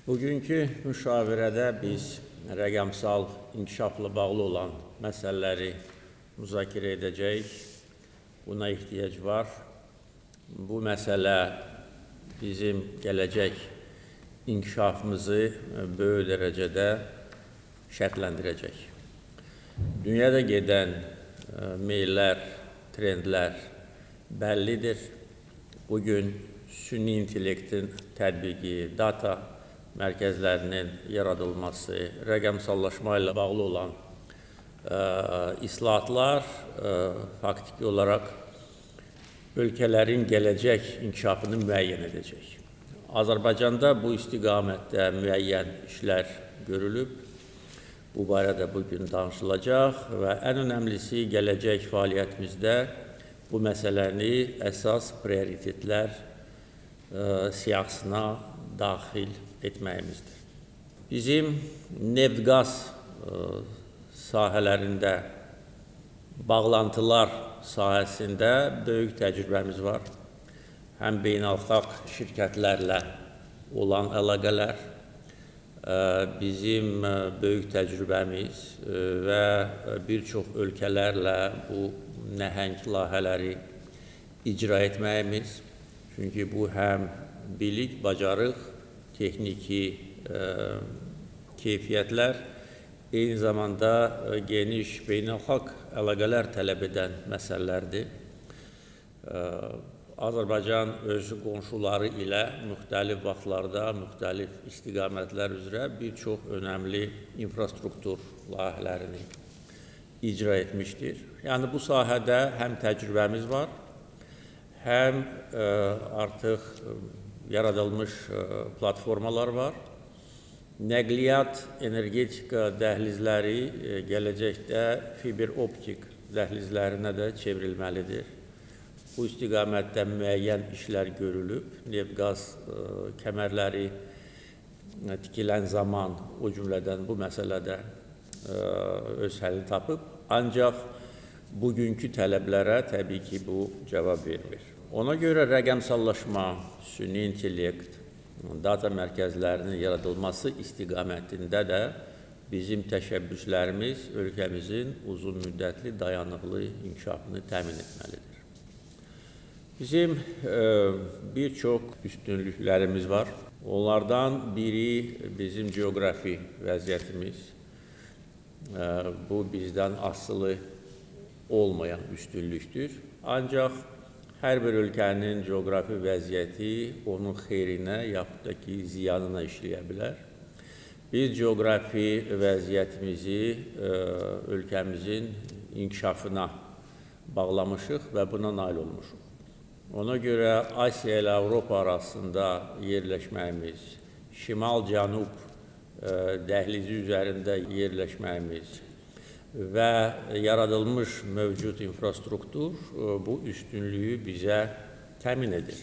Bugünkü müşavirədə biz rəqəmsal inkişafla bağlı olan məsələləri müzakirə edəcəyik. Buna ehtiyac var. Bu məsələ bizim gələcək inkişafımızı böyük dərəcədə şərtləndirəcək. Dünyada gedən meyllər, trendlər bəllidir. Bugün süni intellektin tətbiqi, data mərkəzlərinin yaradılması, rəqəmsallaşma ilə bağlı olan islahatlar faktiki olaraq ölkələrin gələcək inkişafını müəyyən edəcək. Azərbaycanda bu istiqamətdə müəyyən işlər görülüb. Bu barədə bugün danışılacaq və ən önəmlisi gələcək fəaliyyətimizdə bu məsələni əsas prioritetlər siyahısına daxil etməyimizdir. Bizim neft-qaz sahələrində, bağlantılar sahəsində böyük təcrübəmiz var. Həm beynəlxalq şirkətlərlə olan əlaqələr, bizim böyük təcrübəmiz və bir çox ölkələrlə bu nəhəng layihələri icra etməyimiz. Çünki bu həm bilik, bacarıq, texniki keyfiyyətlər, eyni zamanda geniş beynəlxalq əlaqələr tələb edən məsələlərdir. Azərbaycan öz qonşuları ilə müxtəlif vaxtlarda, müxtəlif istiqamətlər üzrə bir çox önəmli infrastruktur layihələrini icra etmişdir. Yəni bu sahədə həm təcrübəmiz var, həm artıq yaradılmış platformalar var. Nəqliyyat, energetika dəhlizləri gələcəkdə fiber optik dəhlizlərinə də çevrilməlidir. Bu istiqamətdə müəyyən işlər görülüb. Neft-qaz kəmərləri tikilən zaman o cümlədən bu məsələdə öz həllini tapıb. Ancaq bugünkü tələblərə təbii ki, bu cavab vermir. Ona görə rəqəmsallaşma, süni intellekt, data mərkəzlərinin yaradılması istiqamətində də bizim təşəbbüslərimiz ölkəmizin uzun müddətli dayanıqlı inkişafını təmin etməlidir. Bizim bir çox üstünlüklərimiz var. Onlardan biri bizim coğrafi vəziyyətimiz. Bu bizdən asılı olmayan üstünlükdür. Ancaq hər bir ölkənin coğrafi vəziyyəti onun xeyrinə yaxud da ki, ziyanına işləyə bilər. Biz coğrafi vəziyyətimizi ölkəmizin inkişafına bağlamışıq və buna nail olmuşuq. Ona görə Asiya ilə Avropa arasında yerləşməyimiz, şimal-cənub dəhlizi üzərində yerləşməyimiz və yaradılmış mövcud infrastruktur bu üstünlüyü bizə təmin edir.